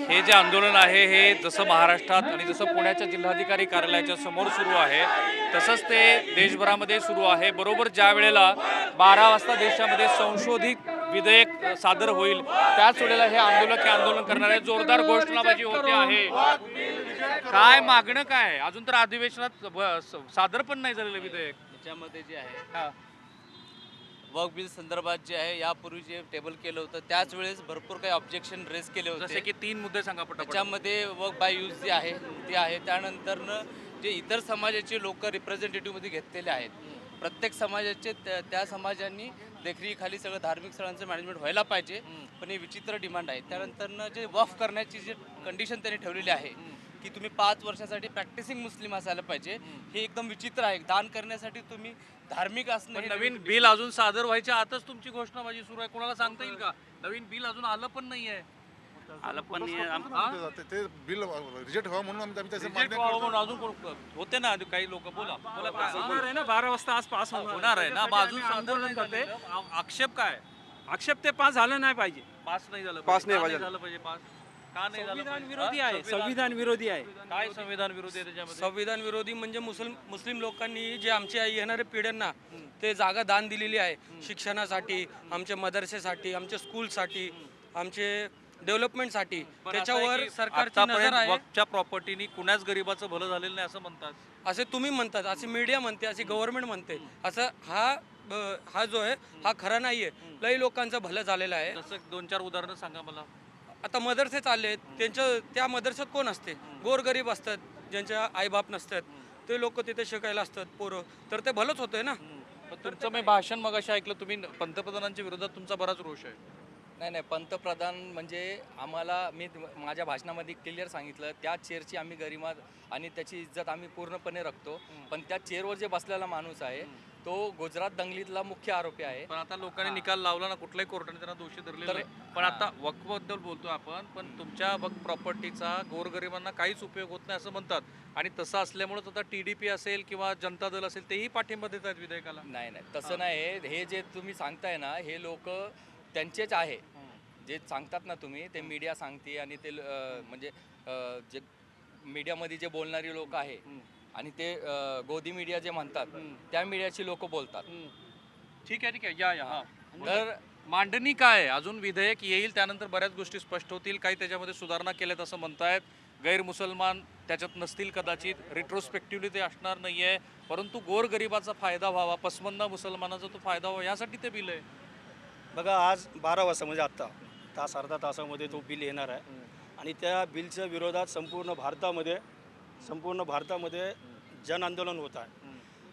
हे जे आंदोलन आहे हे जसं महाराष्ट्रात आणि जसं पुण्याच्या जिल्हाधिकारी कार्यालयाच्या समोर सुरू आहे तसंच ते देशभरामध्ये सुरू आहे। बरोबर ज्या वेळेला 12 वाजता देशामध्ये संशोधित विधेयक सादर होईल त्याच वेळेला हे आंदोलन करणारे जोरदार घोषणाबाजी होते आहे। काय मागणं काय अजून तर अधिवेशनात सादर पण नाही झालेलं विधेयक। त्याच्यामध्ये जे आहे वर्क बिल संदर्भात जे आहे यापूर्वी जे टेबल केलं होतं त्याच वेळेस भरपूर काही ऑब्जेक्शन रेस केले होते। जसे की 3 मुद्दे सांगा पटपट। त्याच्यामध्ये वर्क बाय यूज जे आहे ते आहे, त्यानंतरनं जे इतर समाजाचे लोक रिप्रेझेंटेटिव्हमध्ये घेतलेले आहेत प्रत्येक समाजाचे त्या समाजांनी देखरेखीखाली सगळं धार्मिक स्थळांचं मॅनेजमेंट व्हायला पाहिजे, पण हे विचित्र डिमांड आहे। त्यानंतरनं जे वक्फ करण्याची जी कंडिशन त्यांनी ठेवलेली आहे की तुम्ही 5 वर्षासाठी प्रॅक्टिसिंग मुस्लिम असायला पाहिजे, हे एकदम विचित्र आहे। दान करण्यासाठी तुम्ही धार्मिक असणं नवीन बिल अजून सादर व्हायच्या आतच तुमची घोषणाबाजी सुरू आहे। कोणाला सांगता येईल का नवीन बिल अजून आलं पण नाहीये? आलं पण ते बिल रिजेक्ट व्हावं म्हणून आम्ही त्याचे रिजेक्ट व्हावं म्हणून अजून होते ना काही लोक। बोला काय होणार आहे ना 12 वाजता आज पास होणार आहे ना, अजून आंदोलन करते। आक्षेप काय? आक्षेप ते पास झालं नाही पाहिजे, पास नाही झालं पास नाही झालं पाहिजे पास का नाही झालं? संविधान विरोधी आहे, संविधान विरोधी आहे। काय संविधान विरोधी आहे त्याच्यामध्ये? संविधान विरोधी म्हणजे मुस्लिम लोकांनी जे आमच्या येणाऱ्या पिढ्यांना ते जागा दान दिलेली आहे शिक्षणासाठी, आमच्या मदरसेसाठी, आमच्या स्कूलसाठी, आमचे डेव्हलपमेंटसाठी, त्याच्यावर सरकारची नजर आहे। वक्फच्या प्रॉपर्टीनी कुणाच गरीबाचं भलं झालेलं नाही असं म्हणतात। असे तुम्ही म्हणतात, असे मीडिया म्हणते, असे गव्हर्नमेंट म्हणते, असं हा जो आहे हा खरा नाहीये। लई लोकांचं भलं झालेलं आहे। जसं 2-4 उदाहरणं सांगा मला। आता मदरसे चालले, त्या मदरशात कोण असते? गोरगरीब असतात, ज्यांच्या आईबाप नसतात, ते लोक तिथे शिकायला असतात पोरं, तर ते भलंच होतंय ना। तुमचं मी भाषण मगाशी ऐकलं, तुम्ही पंतप्रधानांच्या विरोधात तुमचा बराच रोष आहे। नाही, पंतप्रधान म्हणजे आम्हाला मी माझ्या भाषणामध्ये क्लिअर सांगितलं, त्या चेअरची आम्ही गरिमा आणि त्याची इज्जत आम्ही पूर्णपणे राखतो, पण त्या चेअरवर जे बसलेला माणूस आहे तो गुजरात दंगलीतला मुख्य आरोपी आहे। पण आता लोकांनी निकाल लावला ना, कुठल्याही कोर्टाने त्यांना दोषी धरलेला नाही। पण आता वक्फबद्दल बोलतो आपण, पण तुमच्या वक्फ प्रॉपर्टीचा गोरगरिबांना काहीच उपयोग होत नाही असं म्हणतात, आणि तसं असल्यामुळेच आता TDP असेल किंवा जनता दल असेल तेही पाठिंबा देत आहेत विधेयकाला। नाही, तसं नाही। हे जे तुम्ही सांगताय ना, हे लोक त्यांचेच आहे जे सांगतात ना तुम्ही, ते मीडिया सांगते आणि ते म्हणजे जे मीडियामध्ये जे बोलणारी लोक आहे आणि ते गोदी मीडिया जे म्हणतात त्या मीडियाची लोक बोलतात। ठीक आहे या तर मांडणी काय? अजून विधेयक येईल, त्यानंतर बऱ्याच गोष्टी स्पष्ट होतील, काही त्याच्यामध्ये सुधारणा केल्यात असं म्हणतायत। गैर मुसलमान त्याच्यात नसतील कदाचित, रिट्रोस्पेक्टिव्हली ते असणार नाहीये, परंतु गोरगरिबाचा फायदा व्हावा, पसमंदा मुसलमानाचा तो फायदा व्हावा यासाठी ते बिल आहे। बघा, आज 12 वाजता म्हणजे आत्ता अर्धा तासामध्ये तो बिल येणार आहे आणि त्या बिलच्या विरोधात संपूर्ण भारतामध्ये जन आंदोलन होत आहे।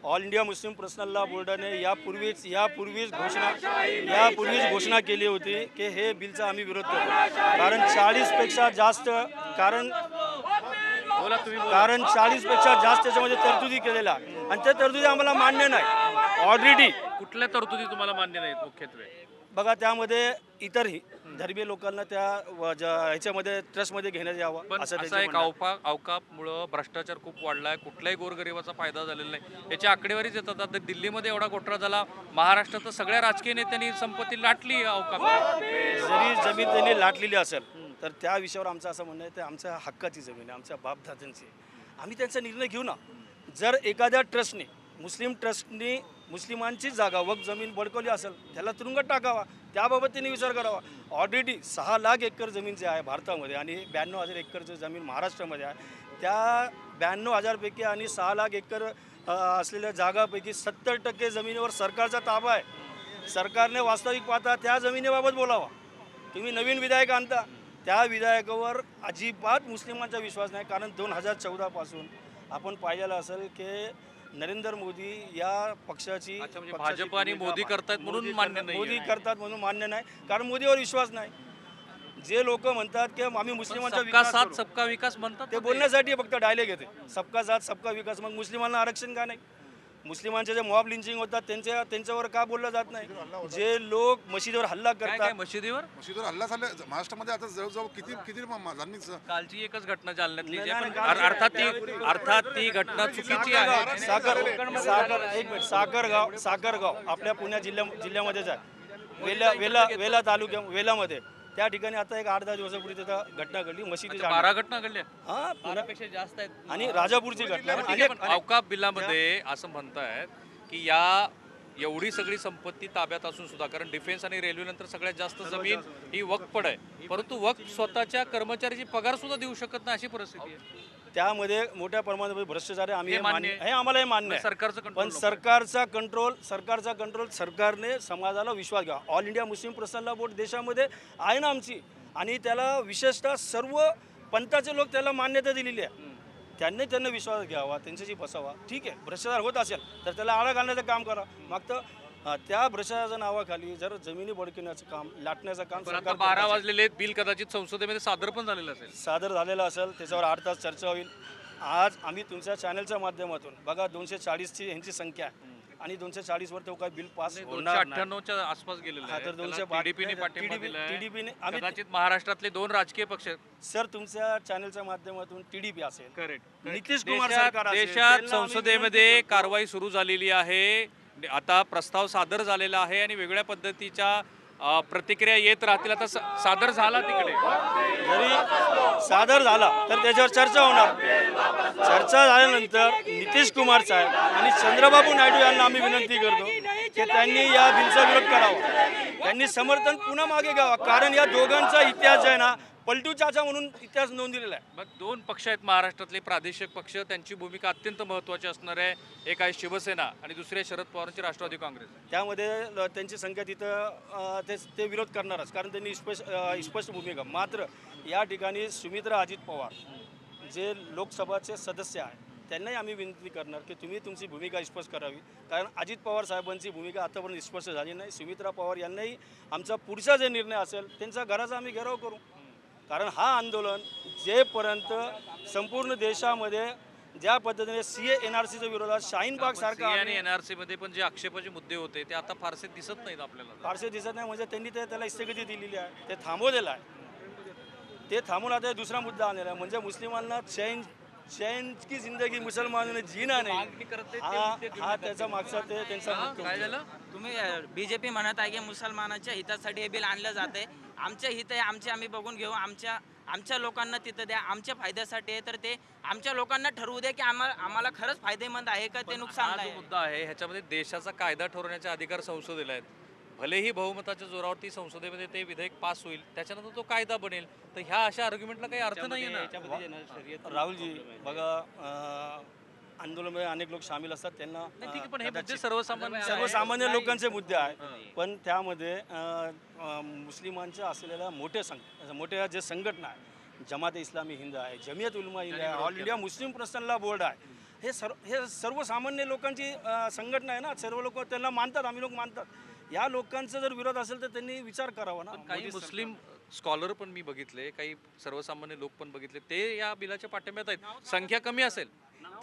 All India Muslim personal law बोर्डाने यापूर्वीच घोषणा केली होती की हे बिलचा आम्ही विरोध करतो, कारण 40पेक्षा जास्त त्याच्यामध्ये तरतुदी केलेल्या आणि त्या तरतुदी आम्हाला मान्य नाही। ऑलरेडी कुठल्या तरतुदी तुम्हाला मान्य नाहीत? मुख्यत्वे बघा, त्यामध्ये इतरही धर्मीय लोकांना त्या ह्याच्यामध्ये ट्रस्टमध्ये घेण्यात यावं असं एक अवकापमुळं भ्रष्टाचार खूप वाढलाय, कुठल्याही गोरगरिबाचा फायदा झालेला नाही, याची आकडेवारीच येतात। आता दिल्लीमध्ये एवढा घोटाळा झाला, महाराष्ट्रात सगळ्या राजकीय नेत्यांनी संपत्ती लाटली अवकाप। जरी जमीन त्यांनी लाटलेली असेल तर त्या विषयावर आमचं असं म्हणणं आहे, ते आमच्या हक्काची जमीन आहे, आमच्या बापदादांची, आम्ही त्यांचा निर्णय घेऊ ना। जर एखाद्या ट्रस्टने, मुस्लिम ट्रस्टने मुस्लिमांची जागा वक्फ जमीन बळकवली असेल त्याला तुरुंगात टाकावा, त्याबाबत त्यांनी विचार करावा। ऑलरेडी 6 लाख एकर जमीन जे आहे भारतामध्ये आणि 92,000 एकरचं जमीन महाराष्ट्रामध्ये आहे, त्या 92,000पैकी आणि 6 लाख एकर असलेल्या जागापैकी 70% जमिनीवर सरकारचा ताबा आहे। सरकारने वास्तविक पाहता त्या जमिनीबाबत बोलावा। तुम्ही नवीन विधायक आणता, त्या विधायकावर अजिबात मुस्लिमांचा विश्वास नाही, कारण 2014 पासून आपण पाहिलेलं असेल की नरेंद्र मोदी या पक्षाची भाजप आणि मोदी करतात म्हणून मान्य नाही, कारण मोदीवर विश्वास नाही। जे लोक म्हणतात की आम्ही मुस्लिमांचा विकास साथ सबका विकास म्हणतात, ते बोलण्यासाठी फक्त डायलॉग येते, सबका साथ सबका विकास। मग मुस्लिमांना आरक्षण का नाही? मुस्लिमांचे जे मॉब लिंचिंग होतात त्यांच्यावर का बोललं जात नाही? जे लोक मशिदीवर हल्ला करतात, मशिदीवर हल्ला झाला महाराष्ट्रामध्ये आता जवळजवळ किती कालची एकच घटना जालन्यातली, अर्थात ती घटना चुकीची आहे। साखरगाव आपल्या पुणे जिल्ह्यामध्येच आहे, वेला तालुक्या वेलामध्ये त्या ठिकाणी आता एक 8-10 दिवसापूर्वी तिथं घटना घडली मशिदीच्या 12 घटना घडल्या हां बारापेक्षा जास्त आहेत आणि राजापूरची घटना ठीक आहे, अनेक पण औकाफ बिलामध्ये असं म्हणतायत की या एवढी सगळी संपत्ती ताब्यात असून सुद्धा, कारण डिफेन्स आणि रेल्वे नंतर सगळ्यात जास्त जमीन ही वक्फड आहे, परंतु वक्फ स्वतःच्या कर्मचाऱ्याची पगार सुद्धा देऊ शकत नाही अशी परिस्थिती आहे. त्यामध्ये मोठ्या प्रमाणात भ्रष्टाचार आहे. आम्ही हे हे मान्य मान्य हे आम्हाला हे मान्य आहे. सरकारचं पण कंट्रोल सरकारचा कंट्रोल सरकारने समाजाला विश्वास घ्या. All India Muslim personal board देशामध्ये आहे ना आमची, आणि त्याला विशेषतः सर्व पंथाचे लोक त्याला मान्यता दिलेली आहे. त्यांना विश्वास घ्यावा, त्यांच्याशी बसावा. ठीक आहे, भ्रष्टाचार होत असेल तर त्याला आळा घालण्याचं काम करा. मग तर त्या भ्रष्टाचाराच्या नावाखाली जर जमिनी बडकण्याचं काम, लाटण्याचं काम पण आता सरकार 12 वाजलेले आहेत, बिल कदाचित संसदेमध्ये सादर पण झालेलं असेल. सादर झालेला असेल, त्याच्यावर 8 तास चर्चा होईल. आज आम्ही तुमच्या चॅनलच्या माध्यमातून बघा 240ची यांची संख्या आहे आणि 240 वर तो काय बिल पास होणार नाही. 298च्या आसपास गेलेलं हा, तर आहे. 205 टीडीपीने पाठिंबा दिलाय. TDP ने आम्ही कदाचित महाराष्ट्रातले 2 राजकीय पक्ष सर तुमच्या चॅनलच्या माध्यमातून TDP असेल, करेक्ट नितीश कुमार देशात सरकार असेल, देशात त्यांना आम्ही संसदेमध्ये विनंती करतो. कारवाई सुरू झालेली आहे. आता प्रस्ताव सादर झालेला आहे आणि वेगळ्या पद्धतीच्या प्रतिक्रिया येत राहतील. आता सादर झाला तिकडे, जरी सादर झाला तर त्याच्यावर चर्चा होणार. चर्चा झाल्यानंतर नितीश कुमार साहेब आणि चंद्रबाबू नायडू यांना आम्ही विनंती करतो की त्यांनी या बिलचा विरोध करावा. त्यांनी समर्थन पुन्हा मागे घ्यावा, कारण या दोघांचा इतिहास आहे ना पलटू चाचा म्हणून इतिहास नोंदलेला आहे. मग 2 पक्ष आहेत महाराष्ट्रातले प्रादेशिक पक्ष, त्यांची भूमिका अत्यंत महत्त्वाची असणार आहे. एक आहे शिवसेना आणि दुसरे शरद पवारांची राष्ट्रवादी काँग्रेस. त्यामध्ये त्यांची संख्या तिथं ते विरोध करणारच, कारण त्यांनी स्पष्ट भूमिका. मात्र या ठिकाणी सुमित्रा अजित पवार जे लोकसभाचे सदस्य आहेत त्यांनाही आम्ही विनंती करणार की तुम्ही तुमची भूमिका स्पष्ट करावी, कारण अजित पवार साहेबांची भूमिका आतापर्यंत स्पष्ट झाली नाही. सुमित्रा पवार यांनाही आमचा पुढचा जे निर्णय असेल त्यांचा घराचा आम्ही घेराव करू, कारण हा आंदोलन जेपर्यंत संपूर्ण देशामध्ये ज्या पद्धतीने CA NRCच्या विरोधात शाहीन बाग सारखा आणि NRC मध्ये पण जे आक्षेपाचे मुद्दे होते ते आता फारसे दिसत नाहीत आपल्याला. फारसे दिसत नाही, म्हणजे त्यांनी त्याला स्थगिती दिलेली आहे, ते थांबवलेलं आहे. ते थांबून आता दुसरा मुद्दा आणलेला आहे, म्हणजे मुस्लिमांना चैन की जिंदगी मुसलमानांना जीना नाही, हा त्याचा मागचा त्यांचा मुख्य काय झालं? तुम्ही BJP म्हणत आहे की मुसलमानांच्या हितासाठी हे बिल आणलं जाते. आमच्या हित आहे, आम्ही बघून घेऊ, आमच्या लोकांना तिथं द्या, आमच्या फायद्यासाठी आहे, तर ते आमच्या लोकांना ठरवू द्या की आम्हाला खरंच फायदेमंद आहे का ते नुकसान हा जो आहे. मुद्दा आहे ह्याच्यामध्ये देशाचा कायदा ठरवण्याचे अधिकार संसदेला आहेत. भलेही बहुमताच्या जोरावरती संसदेमध्ये ते विधेयक पास होईल, त्याच्यानंतर तो कायदा बनेल, तर ह्या अशा आर्ग्युमेंटला काही अर्थ नाही ना. राहुलजी बघा, आंदोलनामध्ये अनेक लोक सामील असतात, त्यांना नाही, ठीक आहे, पण हे मुद्दे सर्वसामान्य सर्वसामान्य लोकांचे मुद्दे आहेत. पण त्यामध्ये मुस्लिमांच्या असलेल्या मोठ्या जे संघटना आहे, जमात इस्लामी हिंद आहे, जमियत उलमा हिंद आहे, all India Muslim personal board आहे, हे सर्वसामान्य लोकांची संघटना आहे ना. सर्व लोक त्यांना मानतात, आम्ही लोक मानतात. या लोकांचा जर विरोध असेल तर त्यांनी विचार करावा ना. काही मुस्लिम स्कॉलर पण मी बघितले, काही सर्वसामान्य लोक पण बघितले, ते या बिलाच्या पाठिंब्यात आहेत. संख्या कमी असेल,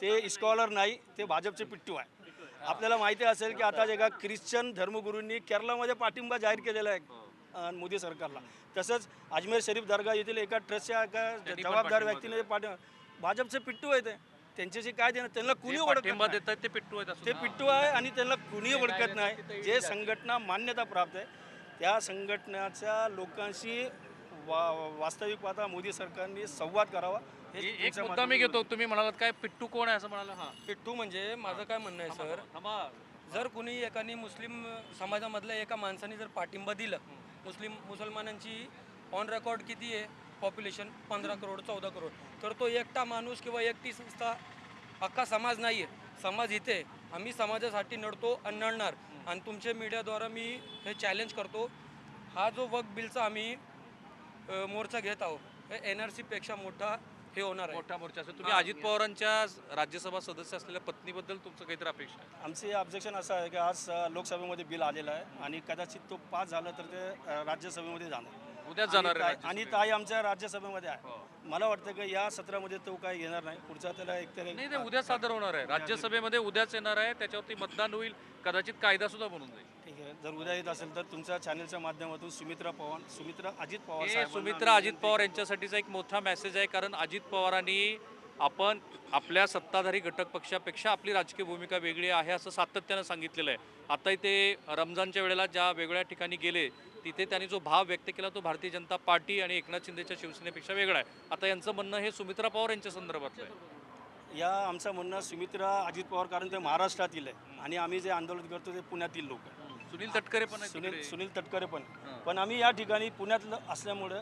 ते स्कॉलर नाही, ते भाजपचे पिट्टू आहे. आपल्याला माहिती असेल की आता एका ख्रिश्चन धर्मगुरूंनी केरळमध्ये पाठिंबा जाहीर केलेला आहे मोदी सरकारला. तसंच अजमेर शरीफ दर्गा येथील एका ट्रस्टच्या एका जबाबदार व्यक्तीने भाजपचे पिट्टू आहे, ते त्यांच्याशी काय देणं, त्यांना कुणी ओळखत पाठिंबा नाही. देतात ते पिट्टू आहेत असं. ते पिट्टू आहे आणि त्यांना कुणी ओळखत नाही. जे संघटना मान्यता प्राप्त आहे त्या संघटनेच्या लोकांशी वास्तविक पाहता मोदी सरकारने संवाद करावा. एक मुद्दा मी घेतो, तुम्ही म्हणालात काय पिट्टू कोण आहे असं म्हणाला. हा, पिट्टू म्हणजे माझं काय म्हणणं आहे सर, जर कुणी एकाने मुस्लिम समाजामधल्या एका माणसाने जर पाठिंबा दिला, मुसलमानांची ऑन रेकॉर्ड किती आहे पॉप्युलेशन, 15 करोड 14 करोड, तर तो एकटा माणूस किंवा एकटी संस्था अख्खा समाज नाही आहे. समाज इथे आम्ही समाजासाठी लढतो आणि लढणार. आणि तुमच्या मीडियाद्वारा मी हे चॅलेंज करतो, हा जो वक्फ बिलचा आम्ही मोर्चा घेत आहोत, हे NRC पेक्षा मोठा हे होणार आहे. मोठा मोर्चा असेल. तुम्ही अजित पवारांच्या राज्यसभा सदस्य असलेल्या पत्नीबद्दल तुमचं काहीतरी अपेक्षा आहे? आमचे ऑब्जेक्शन असं आहे की आज लोकसभेमध्ये बिल आलेला आहे आणि कदाचित तो पास झाला तर ते राज्यसभेमध्ये जाणार. उद्याच जाणार आहे आणि ताई आमच्या राज्यसभेमध्ये आहे. मला वाटतं की या सत्रामध्ये तो काही घेणार नाही, पुढचा त्याला एकतरी नाही, ते उद्या सादर होणार आहे राज्यसभेमध्ये, उद्याच येणार आहे, त्याच्यावरती मतदान होईल, कदाचित कायदा सुद्धा बनून जाईल. ठीक आहे. जर उद्या येत असेल तर तुमच्या चॅनलच्या माध्यमातून सुमित्रा अजित पवार हे साहेबांना सुमित्रा अजित पवार यांच्यासाठीचा एक मोठा मेसेज आहे, कारण अजित पवारांनी आपण आपल्या सत्ताधारी घटक पक्षापेक्षा आपली राजकीय भूमिका वेगळी आहे असं सातत्यानं सांगितलेलं आहे. आताही ते रमजानच्या वेळेला ज्या वेगळ्या ठिकाणी गेले तिथे त्यांनी जो भाव व्यक्त केला तो भारतीय जनता पार्टी आणि एकनाथ शिंदेच्या शिवसेनेपेक्षा वेगळा आहे. आता यांचं म्हणणं हे सुमित्रा पवार यांच्या संदर्भातलं आहे. या आमचं म्हणणं सुमित्रा अजित पवार, कारण ते महाराष्ट्रातील आहे आणि आम्ही जे आंदोलन करतो ते पुण्यातील लोक आहे. सुनील तटकरे पण आहेत सुनील तिकडे. सुनील तटकरे पण आम्ही या ठिकाणी पुण्यातलं असल्यामुळं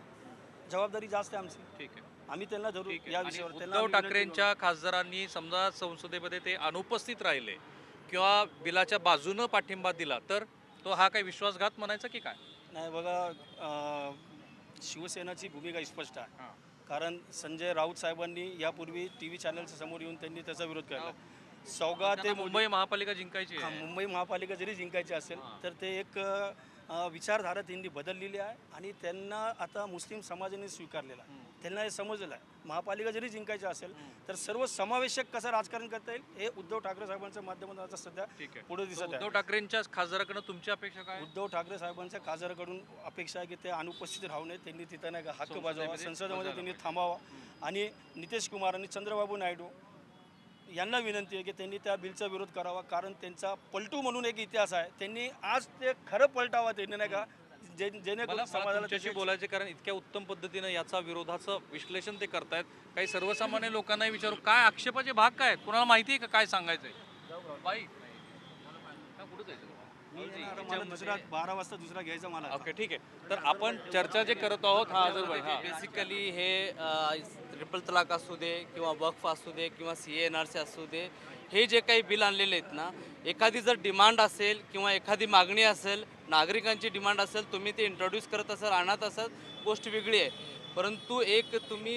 जबाबदारी जास्त आहे आमची. ठीक आहे. आम्ही त्यांना धरू ठीक आहे. या आणि विषयावर. त्यांना उद्धव आम्ही विनंती ठाकरेंच्या खासदारांनी समजा संसदेमध्ये ते अनुपस्थित राहिले किंवा बिलाच्या बाजूनं पाठिंबा दिला तर तो हा काही विश्वासघात म्हणायचा की काय? करू. नाही बघा, शिवसेनाची भूमिका स्पष्ट आहे. कारण संजय राऊत साहेबांनी यापूर्वी TV चॅनलच्या समोर येऊन त्यांनी त्याचा विरोध केला. सौगा ते मुंबई महापालिका जिंकायची आहे. मुंबई महापालिका जरी जिंकायची असेल तर ते एक विचारधारा त्यांनी बदललेली आहे आणि त्यांना आता मुस्लिम समाजाने स्वीकारलेला आहे. त्यांना हे समजलेलं आहे महापालिका जरी जिंकायची असेल तर सर्व समावेशक कसं राजकारण करता येईल हे उद्धव ठाकरे साहेबांच्या माध्यमातून आता सध्या ठीक आहे. पुढे दिसत उद्धव आहे. ठाकरेंच्या खासदाराकडनं तुमची अपेक्षा काय? उद्धव ठाकरे साहेबांच्या खासदाराकडून अपेक्षा आहे की ते अनुपस्थित राहू नये. त्यांनी तिथं नाही का हक्क बजावा, संसदेमध्ये त्यांनी थांबावा. आणि नितीश कुमार आणि चंद्रबाबू नायडू यांना विनंती आहे की त्यांनी त्या बिलचा विरोध करावा. कारण त्यांचा पलटू म्हणून एक इतिहास आहे. त्यांनी आज ते खरं पलटावा, त्यांनी नाही का जेणेकरून समाजाला तुमच्याशी बोलायचे कारण इतक्या उत्तम पद्धतीनं याचा विरोधाचं विश्लेषण ते करतायत. काही सर्वसामान्य लोकांनाही विचारू काय आक्षेपाचे भाग काय आहेत? कुणाला माहिती आहे का काय सांगायचंय? बाई कुठं जायचं? मला दुसरा 12 वाजता दुसरा घ्यायचा मला. ओके, ठीक आहे. तर आपण चर्चा जे करत आहोत हा अजर भाई हा बेसिकली हे ट्रिपल तलाक असू दे किंवा वक्फ असू दे किंवा CNRC असू दे, हे जे काही बिल आणलेले आहेत ना, एखादी जर डिमांड असेल किंवा एखादी मागणी असेल, नागरिकांची डिमांड असेल, तुम्ही ते इंट्रोड्यूस करत असाल, आणत असाल, गोष्ट वेगळी आहे. परंतु एक तुम्ही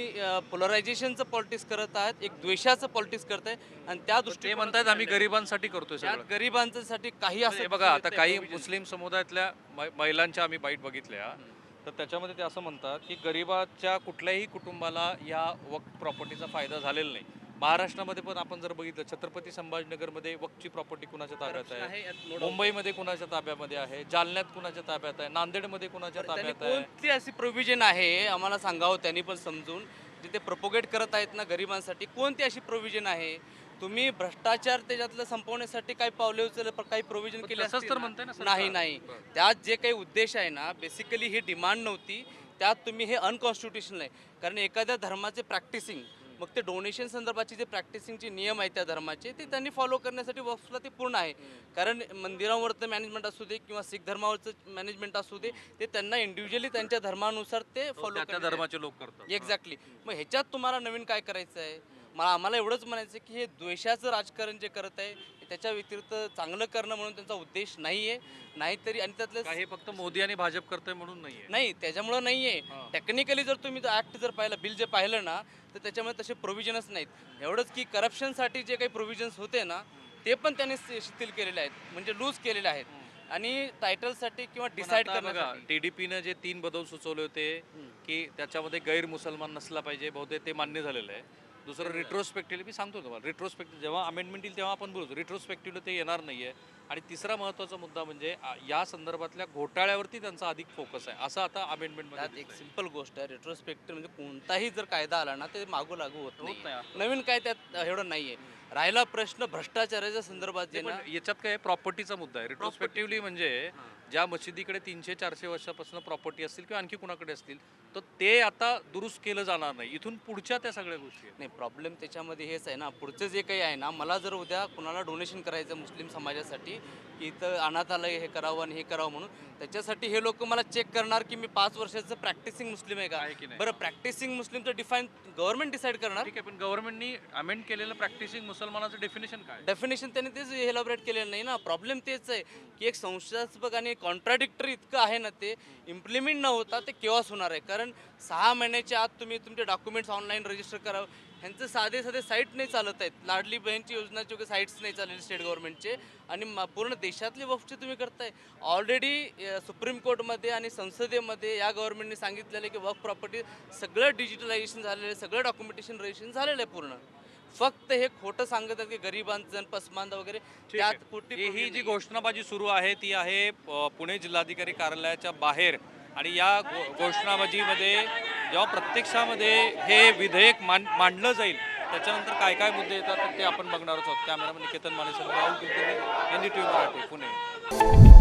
पोलरायझेशनचं पॉलिटिक्स करत आहात, एक द्वेषाचं पॉलिटिक्स करताय आणि त्या ते दृष्टीने म्हणतात आम्ही गरिबांसाठी करतोय त्या सगळं. गरिबांसाठी काही हे असं बघा आता काही मुस्लिम समुदायातल्या महिलांच्या आम्ही बाईट बघितल्या तर त्याच्यामध्ये ते असं म्हणतात की गरिबाच्या कुठल्याही कुटुंबाला या वक्फ प्रॉपर्टीचा फायदा झालेला नाही. महाराष्ट्रामध्ये पण आपण जर बघितलं छत्रपती संभाजीनगरमध्ये वक्फची प्रॉपर्टी कुणाच्या ताब्यात आहे, मुंबईमध्ये कुणाच्या ताब्यामध्ये आहे, जालन्यात कुणाच्या ताब्यात आहे, नांदेडमध्ये कुणाच्या ताब्यात आहे. कोणती अशी प्रोव्हिजन आहे आम्हाला सांगावं त्यांनी पण समजून, जिथे प्रोपोगेट करत आहेत ना गरिबांसाठी, कोणती अशी प्रोव्हिजन आहे? तुम्ही भ्रष्टाचार त्याच्यातलं संपवण्यासाठी काही पावले उचलले, काही प्रोव्हिजन केले तसंच असतील तर ना? म्हणताय ना सरकार. नाही नाही, त्यात जे काही उद्देश आहे ना, बेसिकली ही डिमांड नव्हती, त्यात तुम्ही हे अनकॉन्स्टिट्युशनल आहे. कारण एखाद्या धर्माचे प्रॅक्टिसिंग, मग ते डोनेशन संदर्भाचे जे प्रॅक्टिसिंगचे नियम आहेत त्या धर्माचे, ते त्यांनी फॉलो करण्यासाठी वक्फला ते पूर्ण आहे. कारण मंदिरावरचं मॅनेजमेंट असू दे किंवा शीख धर्मावरचं मॅनेजमेंट असू दे, ते त्यांना इंडिव्हिज्युअली त्यांच्या धर्मानुसार ते फॉलो त्या धर्माचे लोक करतात. एक्झॅक्टली. मग ह्याच्यात तुम्हाला नवीन काय करायचं आहे? आम्हाला एवढंच म्हणायचं की हे द्वेषाचं राजकारण जे करत आहे त्याच्या व्यतिरिक्त चांगलं करणं म्हणून त्यांचा उद्देश नाही आहे. नाहीतरी आणि त्यातलं काही फक्त मोदी आणि भाजप करतोय म्हणून नाहीये. नाही, त्याच्यामुळं नाही आहे. टेक्निकली जर तुम्ही ॲक्ट जर पाहिलं, बिल जे पाहिलं ना, तर त्याच्यामध्ये तसे प्रोव्हिजनच नाहीत. एवढंच की करप्शनसाठी जे काही प्रोव्हिजन्स होते ना, ते पण त्यांनी शिथिल केलेले आहेत, म्हणजे लूज केलेले आहेत. आणि टायटलसाठी किंवा डिसाईड करण्यासाठी TDPनं जे 3 बदल सुचवले होते की त्याच्यामध्ये गैर मुसलमान नसला पाहिजे, बहुतेक ते मान्य झालेलं आहे. दुसरं रिट्रोस्पेक्टिव्हली मी सांगतो तुम्हाला, रिट्रोस्पेक्टिव्ह जेव्हा अमेंडमेंट येईल तेव्हा आपण बोलतो, रिट्रोस्पेक्टिव्हली ते येणार नाहीये. आणि तिसरा महत्त्वाचा मुद्दा म्हणजे या संदर्भातल्या घोटाळ्यावरती त्यांचा अधिक फोकस आहे, असं आता त्यात अमेंडमेंटमध्ये एक सिंपल गोष्ट आहे. रेट्रोस्पेक्टिव्ह म्हणजे कोणताही जर कायदा आला ना, ते मागू लागू होत नाही. नवीन काय त्यात एवढं नाहीये. राहिला प्रश्न भ्रष्टाचाराच्या संदर्भात जे ना, याच्यात काय प्रॉपर्टीचा मुद्दा आहे. रिट्रोस्पेक्टिव्हली म्हणजे ज्या मशिदीकडे 300-400 वर्षापासून प्रॉपर्टी असतील किंवा आणखी कुणाकडे असतील तर ते आता दुरुस्त केलं जाणार नाही. इथून पुढच्या त्या सगळ्या गोष्टी आहेत. नाही, प्रॉब्लेम त्याच्यामध्ये हेच आहे ना, पुढचं जे काही आहे ना, मला जर उद्या कुणाला डोनेशन करायचं मुस्लिम समाजासाठी की इथं अनाथालय हे करावं आणि हे करावं म्हणून, त्याच्यासाठी हे लोक मला चेक करणार की मी 5 वर्षाचं प्रॅक्टिसिंग मुस्लिम आहे आहे की का. नाही? बरं, प्रॅक्टिसिंग मुस्लिमचं डिफाईन गव्हर्नमेंट डिसाईड करणार. ठीक आहे, पण गव्हर्नमेंटनी अमेंड केलेलं प्रॅक्टिसिंग मुसलमानाचं डेफिनेशन काय? डेफिनेशन त्यांनी तेच एलॅबोरेट केलेलं नाही ना. प्रॉब्लेम तेच आहे की एक संशयास्पद आणि कॉन्ट्राडिक्टरी इतकं आहे ना, ते इम्प्लिमेंट न होता ते केव्हाच होणार आहे. कारण 6 महिन्याच्या आत तुम्ही तुमचे डॉक्युमेंट्स ऑनलाईन रजिस्टर करावं. ह्यांचं साधे साईट नाही चालत आहेत. लाडली बहीणची योजनाचे वगैरे साईट्स नाही चाललेले स्टेट गव्हर्नमेंटचे, आणि पूर्ण देशातले वक्फचे तुम्ही करताय. ऑलरेडी सुप्रीम कोर्टमध्ये आणि संसदेमध्ये या गव्हर्नमेंटने सांगितलेलं आहे की वक्फ प्रॉपर्टी सगळं डिजिटलायझेशन झालेलं आहे, सगळं डॉक्युमेंटेशन रजिस्ट्रेशन झालेलं आहे पूर्ण. फक्त हे खोटं सांगत आहेत की गरिबांचं पसमांदा वगैरे, त्यात कुठली ही जी घोषणाबाजी सुरू आहे ती आहे पुणे जिल्हाधिकारी कार्यालयाच्या बाहेर. आणि या घोषणाबाजीमध्ये जेव्हा प्रत्यक्षामध्ये हे विधेयक मांडलं जाईल त्याच्यानंतर काय काय मुद्दे येतात ते आपण बघणारच आहोत. कॅमेरामन निकेतन मानेसह राहुल कुलकर्णी, NDTV मराठी, पुणे.